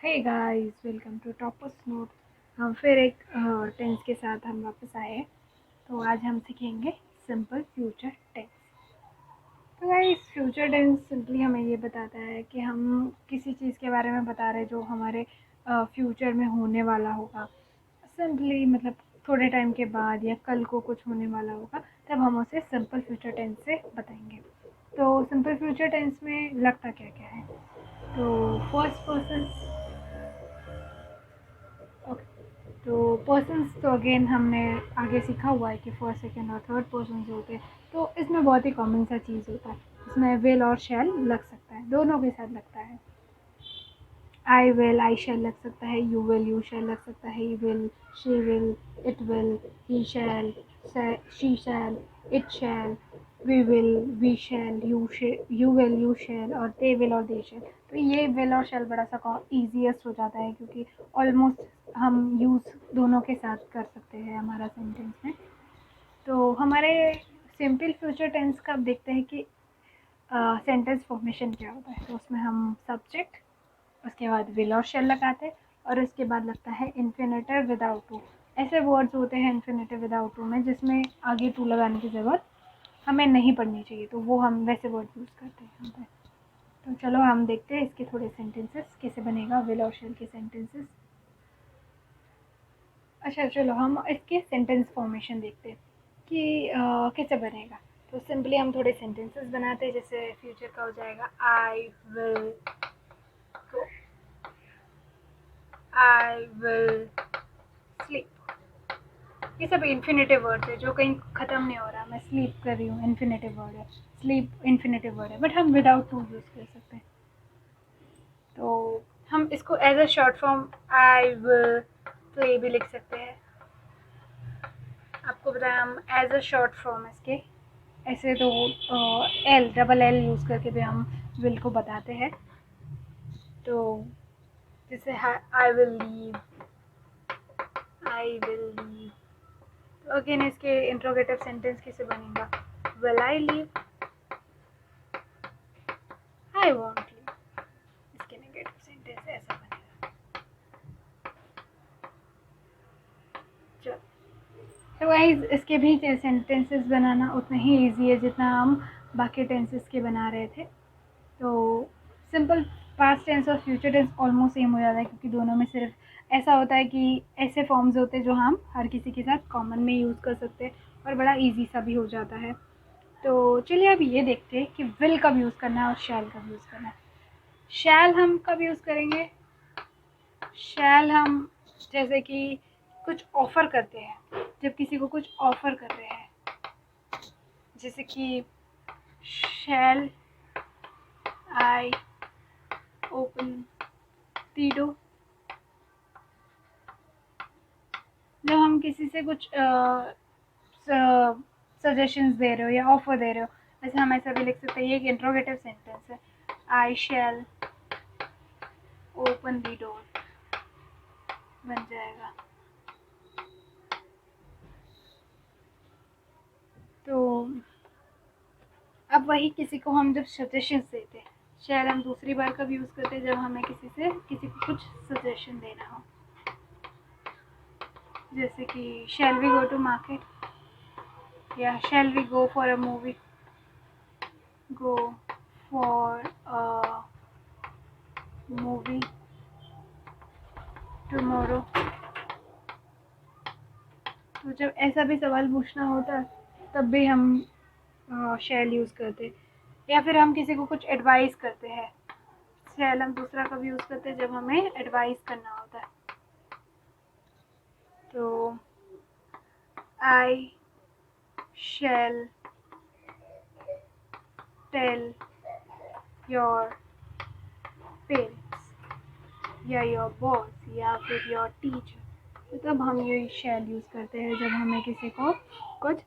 Hey guys, welcome to toppers note. हम फिर एक टेंस के साथ हम वापस आए हैं। तो आज हम सीखेंगे सिंपल फ्यूचर टेंस। तो गाइस, फ्यूचर टेंस सिंपली हमें ये बताता है कि हम किसी चीज़ के बारे में बता रहे हैं जो हमारे फ्यूचर में होने वाला होगा। सिंपली मतलब थोड़े टाइम के बाद या कल को कुछ होने वाला होगा, तब हम उसे सिंपल फ्यूचर टेंस से बताएंगे। तो सिंपल फ्यूचर टेंस में लगता क्या क्या है? तो फर्स्ट पर्सन। ओके, तो पर्सन्स तो अगेन हमने आगे सीखा हुआ है कि फर्स्ट सेकंड और थर्ड पर्सन जो होते हैं, तो इसमें बहुत ही कॉमन सा चीज़ होता है। इसमें विल और शैल लग सकता है, दोनों के साथ लगता है। आई विल, आई शैल लग सकता है। यू विल, यू शैल लग सकता है। He will, she will, it will, he shall, she shall, it shall, we will, we shall, you will, you shall, और दे विल और दे शैल। तो ये विल और शैल बड़ा सा ईजीएस्ट हो जाता है, क्योंकि ऑलमोस्ट हम यूज़ दोनों के साथ कर सकते हैं हमारा सेंटेंस में। तो हमारे सिंपल फ्यूचर टेंस का अब देखते हैं कि सेंटेंस फॉर्मेशन क्या होता है। तो उसमें हम सब्जेक्ट, उसके बाद विल और शैल लगाते हैं, और उसके बाद लगता है इन्फिनेटिव विदाउट टू। ऐसे वर्ड्स होते हैं इन्फिनेटिव विदाउट टू में जिसमें आगे टू लगाने की ज़रूरत हमें नहीं पड़नी चाहिए, तो वो हम वैसे वर्ड यूज़ करते हैं यहाँ पे। तो चलो हम देखते हैं इसके थोड़े सेंटेंसेस कैसे बनेगा विल और शैल के सेंटेंसेस। अच्छा, चलो हम इसके सेंटेंस फॉर्मेशन देखते हैं कि कैसे बनेगा। तो सिंपली हम थोड़े सेंटेंसेस बनाते हैं। जैसे फ्यूचर का हो जाएगा आई विल स्लीप। ये सब इन्फिनेटिव वर्ड्स है जो कहीं ख़त्म नहीं हो रहा। मैं स्लीप कर रही हूँ, इन्फिनेटिव वर्ड है। स्लीप इन्फिनेटिव वर्ड है, बट हम विदाउट टू यूज़ कर सकते हैं। तो हम इसको as a short form I will play भी लिख सकते हैं। आपको बताया हम एज अ शॉर्ट फॉर्म इसके ऐसे तो एल डबल एल यूज़ करके भी हम विल को बताते हैं। तो जैसे I will leave, I will leave. तो अगेन इसके इंट्रोगेटिव सेंटेंस कैसे बनेगा? Will I leave, I want leave. इसके नेगेटिव सेंटेंस ऐसा बनेगा। चलो, तो गाइस इसके भी सेंटेंसेस बनाना उतना ही ईजी है जितना हम बाकी टेंसेस के बना रहे थे। तो सिंपल पास्ट टेंस और फ्यूचर टेंस ऑलमोस्ट सेम हो जाता है, क्योंकि दोनों में सिर्फ ऐसा होता है कि ऐसे फॉर्म्स होते हैं जो हम हर किसी के साथ कॉमन में यूज़ कर सकते हैं, और बड़ा इजी सा भी हो जाता है। तो चलिए अब ये देखते हैं कि विल कब यूज़ करना है और शैल कब यूज़ करना है। शैल हम कब यूज़ करेंगे? शैल हम जैसे कि कुछ ऑफ़र करते हैं, जब किसी को कुछ ऑफ़र कर रहे हैं, जैसे कि शैल आई ओपन द डोर। जब हम किसी से कुछ सजेशंस दे रहे हो या ऑफर दे रहे हो, वैसे हम ऐसा भी लिख सकते हैं। ये एक इंट्रोगेटिव सेंटेंस है। आई शैल ओपन द डोर बन जाएगा। तो अब वही किसी को हम जब सजेशंस देते हैं, शैल हम दूसरी बार कब यूज़ करते हैं? जब हमें किसी को कुछ सजेशन देना हो। जैसे कि shall we go to market, या shall we go for a movie, go for a movie tomorrow. तो जब ऐसा भी सवाल पूछना होता है, तब भी हम शैल यूज़ करते हैं। या फिर हम किसी को कुछ एडवाइस करते हैं, शैल हम दूसरा कब यूज़ करते हैं? जब हमें एडवाइस करना होता है। तो आई शैल टेल योर पेरेंट्स या योर बॉस या फिर योर टीचर। तो तब हम ये शैल यूज़ करते हैं जब हमें किसी को कुछ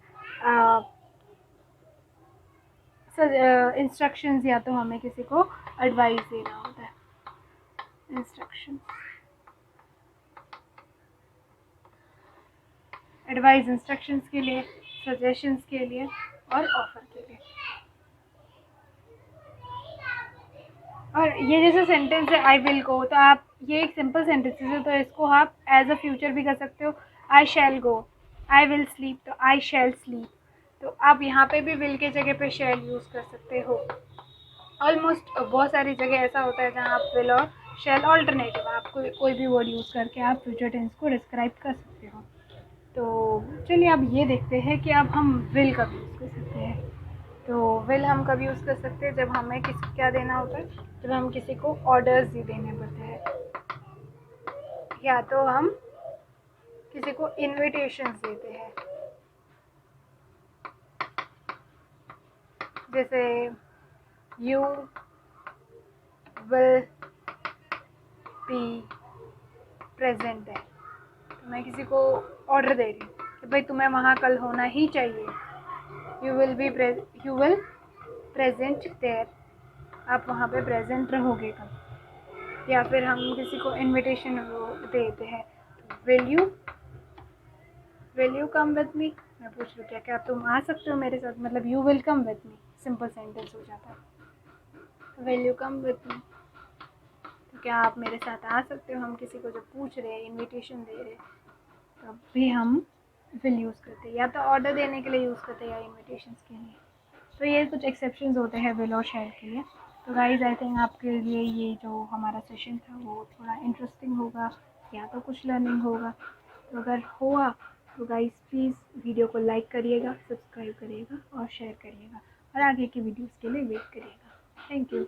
इंस्ट्रक्शंस या तो हमें किसी को एडवाइस देना होता है। इंस्ट्रक्शन, एडवाइस इंस्ट्रक्शंस के लिए, सजेशंस के लिए, और ऑफर के लिए। और ये जैसे सेंटेंस है आई विल गो, तो आप ये एक सिंपल सेंटेंस है, तो इसको आप एज अ फ्यूचर भी कर सकते हो। आई शैल गो, आई विल स्लीप, तो आई शैल स्लीप। तो आप यहाँ पे भी विल के जगह पे शैल यूज़ कर सकते हो। ऑलमोस्ट बहुत सारी जगह ऐसा होता है जहाँ आप विल और शैल ऑल्टरनेटिव, आप कोई भी वर्ड यूज़ करके आप फ्यूचर टेंस को डिस्क्राइब कर सकते हो। तो चलिए अब ये देखते हैं कि अब हम विल कब यूज़ कर सकते हैं। तो विल हम कब यूज़ कर सकते हैं, जब हमें किसी क्या देना होता है, जब हम किसी को ऑर्डर्स ही देने पड़ते हैं, या तो हम किसी को इनविटेशंस देते हैं। जैसे यू विल बी प्रेजेंट है, तो मैं किसी को ऑर्डर दे रही हूँ कि भाई तुम्हें वहाँ कल होना ही चाहिए। यू विल प्रेजेंट देयर, आप वहाँ पे प्रेजेंट रहोगे कल। या फिर हम किसी को इनविटेशन देते हैं, will you come with me, मैं पूछ रही क्या क्या तुम आ सकते हो मेरे साथ, मतलब you will come with me, simple sentence हो जाता है। Will you come with me, तो क्या आप मेरे साथ आ सकते हो। हम किसी को जब पूछ रहे हैं, इनविटेशन दे रहे हैं, तब भी हम विल यूज़ करते हैं, या तो ऑर्डर देने के लिए यूज़ करते हैं या इनविटेशंस के लिए। तो ये कुछ एक्सेप्शंस होते हैं विल और शैल के लिए। तो गाइज आई थिंक आपके लिए ये जो हमारा सेशन था वो थोड़ा इंटरेस्टिंग होगा, या तो कुछ लर्निंग होगा। तो अगर हुआ तो गाइज प्लीज़ वीडियो को लाइक करिएगा, सब्सक्राइब करिएगा और शेयर करिएगा, और आगे की वीडियोज़ के लिए वेट करिएगा। Thank you.